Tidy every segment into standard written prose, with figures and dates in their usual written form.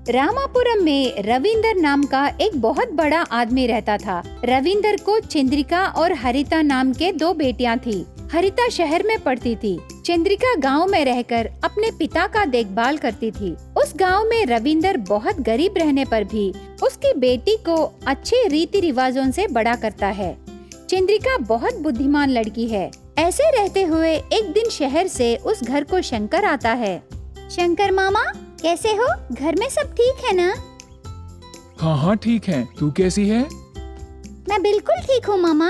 रामापुरम में रविंदर नाम का एक बहुत बड़ा आदमी रहता था। रविंदर को चंद्रिका और हरिता नाम के दो बेटियां थी। हरिता शहर में पढ़ती थी। चंद्रिका गांव में रहकर अपने पिता का देखभाल करती थी। उस गांव में रविंदर बहुत गरीब रहने पर भी उसकी बेटी को अच्छे रीति रिवाजों से बड़ा करता है। चंद्रिका बहुत बुद्धिमान लड़की है। ऐसे रहते हुए एक दिन शहर से उस घर को शंकर आता है। शंकर मामा, कैसे हो? घर में सब ठीक है ना? हाँ हाँ ठीक है, तू कैसी है? मैं बिल्कुल ठीक हूँ मामा।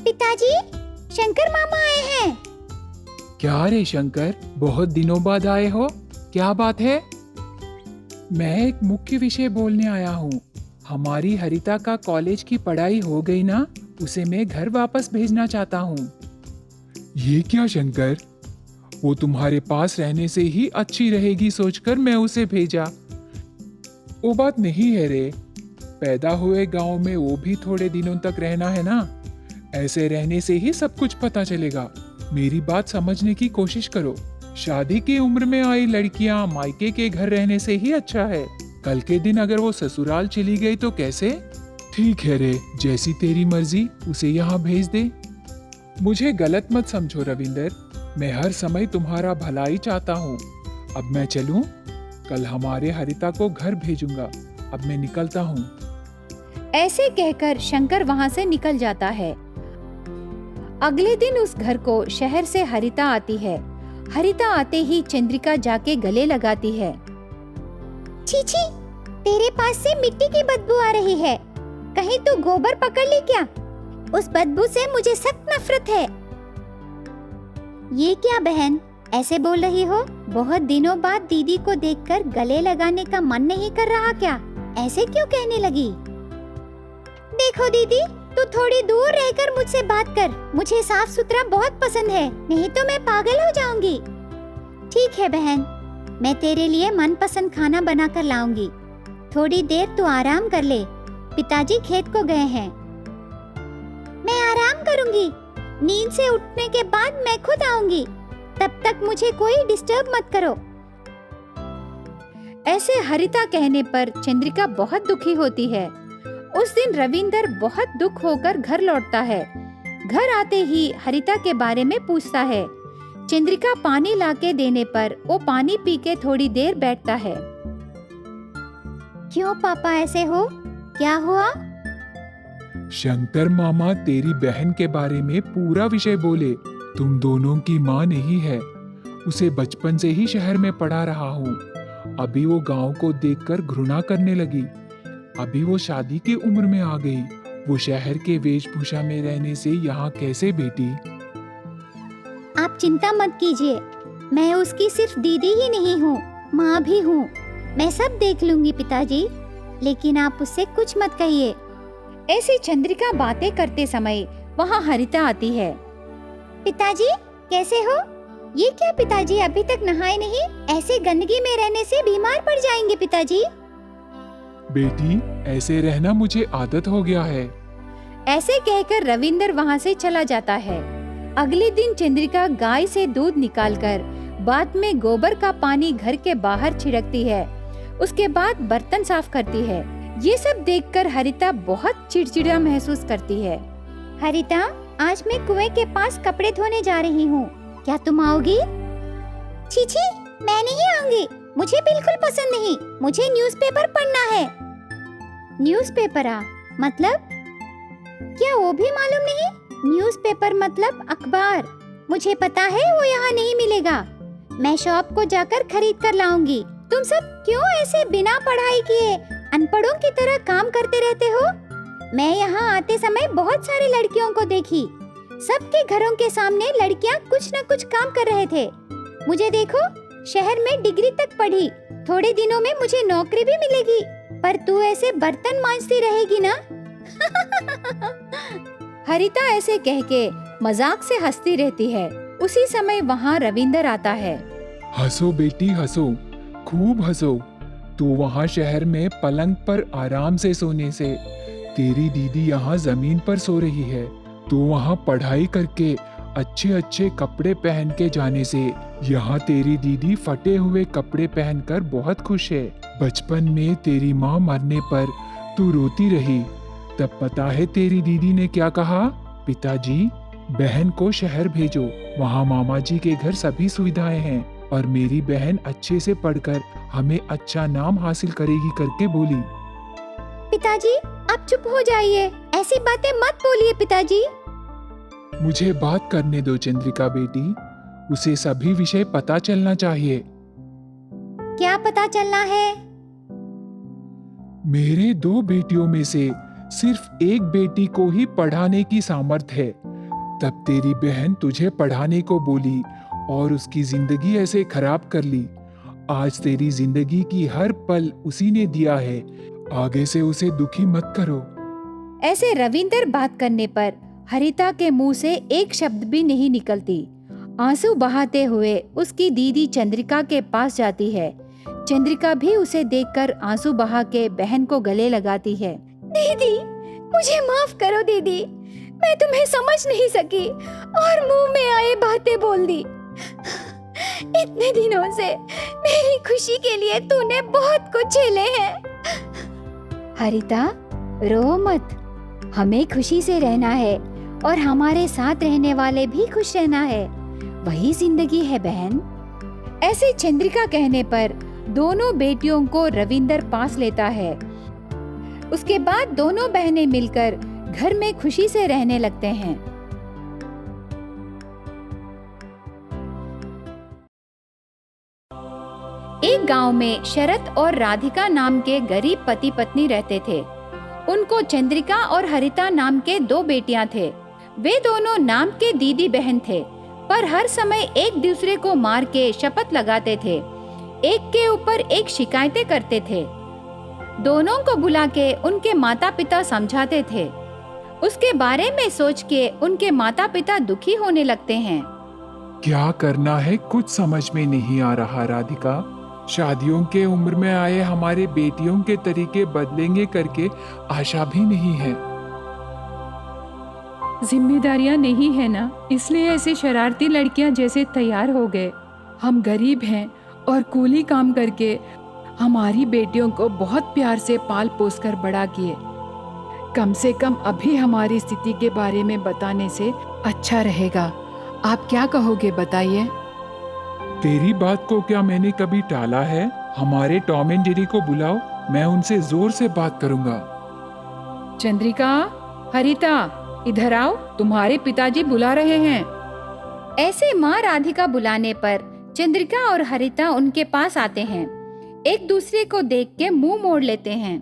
पिताजी, शंकर मामा आए हैं। क्या रे शंकर, बहुत दिनों बाद आए हो, क्या बात है? मैं एक मुख्य विषय बोलने आया हूँ। हमारी हरिता का कॉलेज की पढ़ाई हो गई ना, उसे मैं घर वापस भेजना चाहता हूँ। ये क्या शंकर, वो तुम्हारे पास रहने से ही अच्छी रहेगी सोचकर मैं उसे भेजा। वो बात नहीं है रे, पैदा हुए गांव में वो भी थोड़े दिनों तक रहना है ना। ऐसे रहने से ही सब कुछ पता चलेगा। मेरी बात समझने की कोशिश करो। शादी की उम्र में आई लड़कियां मायके के घर रहने से ही अच्छा है। कल के दिन अगर वो ससुराल चली गई तो कैसे? ठीक है रे, जैसी तेरी मर्जी, उसे यहाँ भेज दे। मुझे गलत मत समझो रविंदर, मैं हर समय तुम्हारा भलाई चाहता हूँ। अब मैं चलूं? कल हमारे हरिता को घर भेजूंगा। अब मैं निकलता हूँ। ऐसे कहकर शंकर वहाँ से निकल जाता है। अगले दिन उस घर को शहर से हरिता आती है। हरिता आते ही चंद्रिका जाके गले लगाती है। चीची, तेरे पास से मिट्टी की बदबू आ रही है। कहीं तू गोबर पकड़ ली क्या? उस बदबू से मुझे सख्त नफरत है। ये क्या बहन, ऐसे बोल रही हो? बहुत दिनों बाद दीदी को देखकर गले लगाने का मन नहीं कर रहा क्या? ऐसे क्यों कहने लगी? देखो दीदी, तू थोड़ी दूर रहकर मुझसे बात कर। मुझे साफ सुथरा बहुत पसंद है, नहीं तो मैं पागल हो जाऊंगी। ठीक है बहन, मैं तेरे लिए मनपसंद खाना बनाकर लाऊंगी। थोड़ी देर तू आराम कर ले, पिताजी खेत को गए हैं। मैं आराम करूंगी, नींद से उठने के बाद मैं खुद आऊंगी। तब तक मुझे कोई डिस्टर्ब मत करो। ऐसे हरिता कहने पर चंद्रिका बहुत दुखी होती है। उस दिन रविंदर बहुत दुख होकर घर लौटता है। घर आते ही हरिता के बारे में पूछता है। चंद्रिका पानी लाके देने पर वो पानी पी के थोड़ी देर बैठता है। क्यों पापा ऐसे हो? क्या हुआ? शंकर मामा तेरी बहन के बारे में पूरा विषय बोले। तुम दोनों की माँ नहीं है। उसे बचपन से ही शहर में पढ़ा रहा हूँ। अभी वो गांव को देखकर घृणा करने लगी। अभी वो शादी की उम्र में आ गई। वो शहर के वेशभूषा में रहने से यहाँ कैसे बेटी? आप चिंता मत कीजिए, मैं उसकी सिर्फ दीदी ही नहीं हूँ, माँ भी हूँ। मैं सब देख लूंगी पिताजी, लेकिन आप उससे कुछ मत कहिए। ऐसी चंद्रिका बातें करते समय वहाँ हरिता आती है। पिताजी, कैसे हो? ये क्या पिताजी, अभी तक नहाए नहीं? ऐसे गंदगी में रहने से बीमार पड़ जाएंगे पिताजी। बेटी, ऐसे रहना मुझे आदत हो गया है। ऐसे कहकर रविंदर वहाँ से चला जाता है। अगले दिन चंद्रिका गाय से दूध निकालकर बाद में गोबर का पानी घर के बाहर छिड़कती है। उसके बाद बर्तन साफ करती है। ये सब देखकर हरिता बहुत चिड़चिड़ा महसूस करती है। हरिता, आज मैं कुएं के पास कपड़े धोने जा रही हूँ, क्या तुम आओगी? चीची, मैं नहीं आऊंगी, मुझे बिल्कुल पसंद नहीं। मुझे न्यूज़पेपर पढ़ना है। न्यूज़पेपर मतलब? क्या वो भी मालूम नहीं? न्यूज़पेपर मतलब अखबार। मुझे पता है वो यहाँ नहीं मिलेगा। मैं शॉप को जाकर खरीद कर लाऊंगी। तुम सब क्यों ऐसे बिना पढ़ाई किए अनपढ़ों की तरह काम करते रहते हो? मैं यहाँ आते समय बहुत सारी लड़कियों को देखी। सबके घरों के सामने लड़कियाँ कुछ न कुछ काम कर रहे थे। मुझे देखो, शहर में डिग्री तक पढ़ी। थोड़े दिनों में मुझे नौकरी भी मिलेगी, पर तू ऐसे बर्तन मांजती रहेगी ना? हरिता ऐसे कह के मजाक से हंसती रहती है। उसी समय वहाँ रविंदर आता है। हंसो बेटी हंसो, खूब हंसो। तू वहाँ शहर में पलंग पर आराम से सोने से, तेरी दीदी यहाँ जमीन पर सो रही है। तू वहाँ पढ़ाई करके अच्छे अच्छे कपड़े पहन के जाने से यहाँ तेरी दीदी फटे हुए कपड़े पहनकर बहुत खुश है। बचपन में तेरी माँ मरने पर तू रोती रही, तब पता है तेरी दीदी ने क्या कहा? पिताजी, बहन को शहर भेजो, वहाँ मामा जी के घर सभी सुविधाएं हैं और मेरी बहन अच्छे से पढ़कर हमें अच्छा नाम हासिल करेगी करके बोली। पिताजी, आप चुप हो जाइए, ऐसी बातें मत बोलिए पिताजी। मुझे बात करने दो चंद्रिका बेटी, उसे सभी विषय पता चलना चाहिए। क्या पता चलना है? मेरे 2 बेटियों में से सिर्फ एक बेटी को ही पढ़ाने की सामर्थ्य है। तब तेरी बहन तुझे पढ़ाने को बोली और उसकी जिंदगी ऐसे खराब कर ली। आज तेरी जिंदगी की हर पल उसी ने दिया है, आगे से उसे दुखी मत करो। ऐसे रविंदर बात करने पर हरिता के मुंह से एक शब्द भी नहीं निकलती। आंसू बहाते हुए उसकी दीदी चंद्रिका के पास जाती है। चंद्रिका भी उसे देखकर आंसू बहा के बहन को गले लगाती है। दीदी, मुझे माफ करो दीदी, मैं तुम्हें समझ नहीं सकी और मुंह में आए बातें बोल दी। इतने दिनों से मेरी खुशी के लिए तूने बहुत कुछ झेले हैं। हरिता, रो मत, हमें खुशी से रहना है और हमारे साथ रहने वाले भी खुश रहना है, वही जिंदगी है बहन। ऐसे चंद्रिका कहने पर दोनों बेटियों को रविंदर पास लेता है। उसके बाद दोनों बहनें मिलकर घर में खुशी से रहने लगते हैं। एक गांव में शरत और राधिका नाम के गरीब पति पत्नी रहते थे। उनको चंद्रिका और हरिता नाम के 2 बेटियां थे। वे दोनों नाम के दीदी बहन थे, पर हर समय एक दूसरे को मार के शपथ लगाते थे, एक के ऊपर एक शिकायतें करते थे। दोनों को बुला के उनके माता पिता समझाते थे। उसके बारे में सोच के उनके माता पिता दुखी होने लगते हैं। क्या करना है कुछ समझ में नहीं आ रहा राधिका। शादियों के उम्र में आए हमारे बेटियों के तरीके बदलेंगे करके आशा भी नहीं है। जिम्मेदारियां नहीं है ना, इसलिए ऐसी शरारती लड़कियां जैसे तैयार हो गए। हम गरीब हैं और कूली काम करके हमारी बेटियों को बहुत प्यार से पाल पोस कर बड़ा किए। कम से कम अभी हमारी स्थिति के बारे में बताने से अच्छा रहेगा। आप क्या कहोगे बताइए? तेरी बात को क्या मैंने कभी टाला है? हमारे टॉम एंड जेरी को बुलाओ, मैं उनसे जोर से बात करूंगा। चंद्रिका, हरिता, इधर आओ, तुम्हारे पिताजी बुला रहे हैं। ऐसे माँ राधिका बुलाने पर चंद्रिका और हरिता उनके पास आते हैं। एक दूसरे को देख के मुंह मोड़ लेते हैं।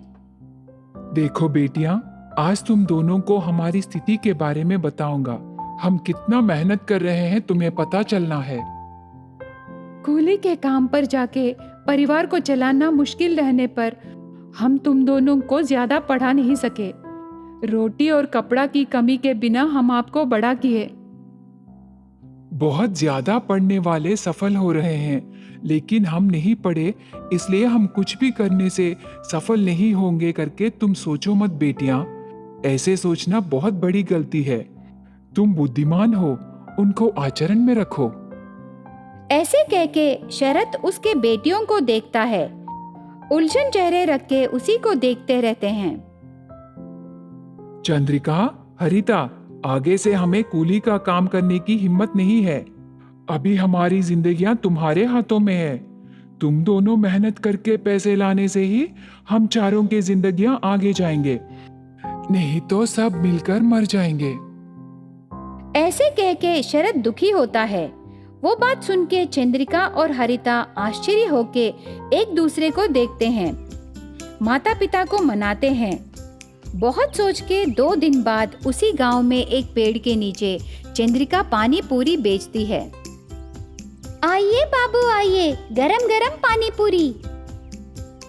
देखो बेटियां, आज तुम दोनों को हमारी स्थिति के बारे में बताऊंगा। हम कितना मेहनत कर रहे हैं तुम्हें पता चलना है। कूली के काम पर जाके परिवार को चलाना मुश्किल रहने पर हम तुम दोनों को ज्यादा पढ़ा नहीं सके। रोटी और कपड़ा की कमी के बिना हम आपको बड़ा किए। बहुत ज्यादा पढ़ने वाले सफल हो रहे हैं, लेकिन हम नहीं पढ़े, इसलिए हम कुछ भी करने से सफल नहीं होंगे करके तुम सोचो मत बेटियां। ऐसे सोचना बहुत बड़ी गलती है। तुम बुद्धिमान हो, उनको आचरण में रखो। ऐसे कह के शरत उसके बेटियों को देखता है। उलझन चेहरे रख के उसी को देखते रहते हैं। चंद्रिका, हरिता, आगे से हमें कूली का काम करने की हिम्मत नहीं है। अभी हमारी जिंदगियां तुम्हारे हाथों में है। तुम दोनों मेहनत करके पैसे लाने से ही हम चारों की जिंदगियां आगे जाएंगे, नहीं तो सब मिलकर मर जाएंगे। ऐसे कह के शरत दुखी होता है। वो बात सुन के चंद्रिका और हरिता आश्चर्य होके एक दूसरे को देखते हैं, माता पिता को मनाते हैं। बहुत सोच के 2 दिन बाद उसी गांव में एक पेड़ के नीचे चंद्रिका पानी पूरी बेचती है। आइए बाबू आइए, गरम गरम पानी पूरी।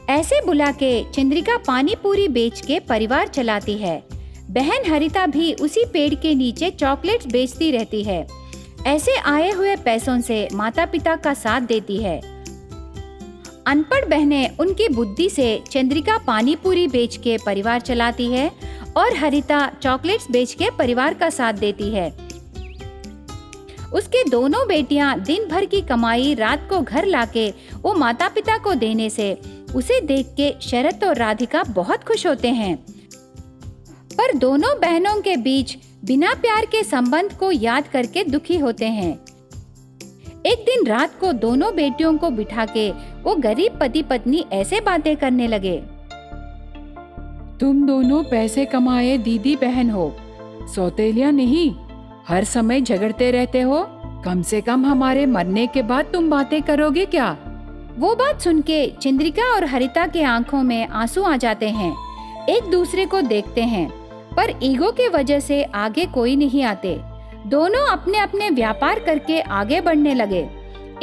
ऐसे बुला के चंद्रिका पानी पूरी बेच के परिवार चलाती है। बहन हरिता भी उसी पेड़ के नीचे चॉकलेट्स बेचती रहती है। ऐसे आए हुए पैसों से माता पिता का साथ देती है। अनपढ़ बहनें उनकी बुद्धि से चंद्रिका पानी पूरी बेच के परिवार चलाती है और हरिता चॉकलेट्स बेच के परिवार का साथ देती है। उसके दोनों बेटियां दिन भर की कमाई रात को घर लाके वो माता पिता को देने से उसे देख के शरत और राधिका बहुत खुश होते हैं। पर दोनों बहनों के बीच बिना प्यार के संबंध को याद करके दुखी होते हैं। एक दिन रात को दोनों बेटियों को बिठा के वो गरीब पति पत्नी ऐसे बातें करने लगे। तुम दोनों पैसे कमाए दीदी बहन हो, सौतेलिया नहीं। हर समय झगड़ते रहते हो। कम से कम हमारे मरने के बाद तुम बातें करोगे क्या? वो बात सुन के चंद्रिका और हरिता के आंखों में आंसू आ जाते हैं। एक दूसरे को देखते हैं, पर ईगो के वजह से आगे कोई नहीं आते। दोनों अपने अपने व्यापार करके आगे बढ़ने लगे।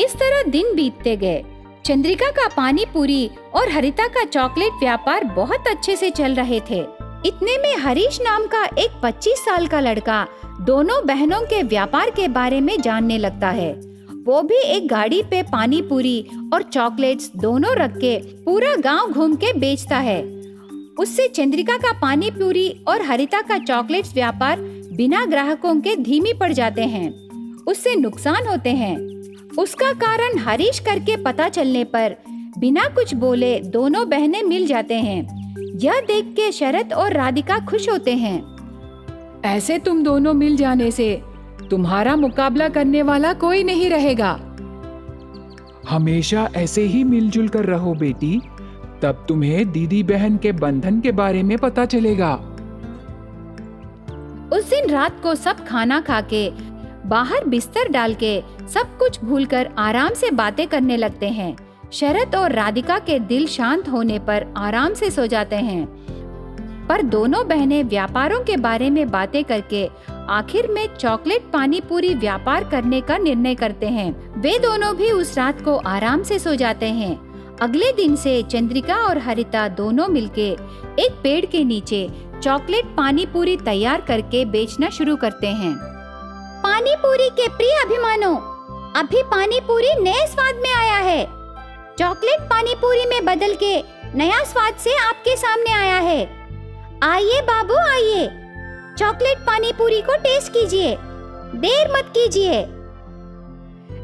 इस तरह दिन बीतते गए। चंद्रिका का पानी पूरी और हरिता का चॉकलेट व्यापार बहुत अच्छे से चल रहे थे। इतने में हरीश नाम का एक 25 साल का लड़का दोनों बहनों के व्यापार के बारे में जानने लगता है। वो भी एक गाड़ी पे पानी पूरी और चॉकलेट्स दोनों रख के पूरा गांव घूम के बेचता है। उससे चंद्रिका का पानी पूरी और हरिता का चॉकलेट्स व्यापार बिना ग्राहकों के धीमी पड़ जाते हैं। उससे नुकसान होते हैं। उसका कारण हरीश करके पता चलने पर बिना कुछ बोले दोनों बहनें मिल जाते हैं। यह देख के शरत और राधिका खुश होते हैं। ऐसे तुम दोनों मिल जाने से तुम्हारा मुकाबला करने वाला कोई नहीं रहेगा। हमेशा ऐसे ही मिलजुल कर रहो बेटी, तब तुम्हें दीदी बहन के बंधन के बारे में पता चलेगा। उस दिन रात को सब खाना खा के बाहर बिस्तर डाल के सब कुछ भूलकर आराम से बातें करने लगते हैं। शरत और राधिका के दिल शांत होने पर आराम से सो जाते हैं। पर दोनों बहनें व्यापारों के बारे में बातें करके आखिर में चॉकलेट पानी पूरी व्यापार करने का निर्णय करते हैं। वे दोनों भी उस रात को आराम से सो जाते हैं। अगले दिन से चंद्रिका और हरिता दोनों मिलके एक पेड़ के नीचे चॉकलेट पानी पूरी तैयार करके बेचना शुरू करते हैं। पानी पूरी के प्रिय अभिमानों, अभी पानी पूरी नए स्वाद में आया है। चॉकलेट पानी पूरी में बदल के नया स्वाद से आपके सामने आया है। आइए बाबू आइए, चॉकलेट पानी पूरी को टेस्ट कीजिए, देर मत कीजिए।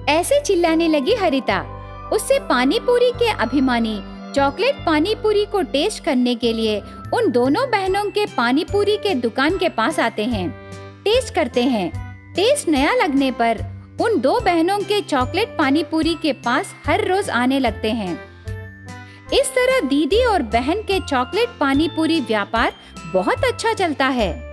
ऐसे चिल्लाने लगी हरिता। उससे पानी पूरी के अभिमानी चॉकलेट पानी पूरी को टेस्ट करने के लिए उन दोनों बहनों के पानी पूरी के दुकान के पास आते हैं। टेस्ट करते हैं। टेस्ट नया लगने पर उन दो बहनों के चॉकलेट पानी पूरी के पास हर रोज आने लगते हैं। इस तरह दीदी और बहन के चॉकलेट पानी पूरी व्यापार बहुत अच्छा चलता है।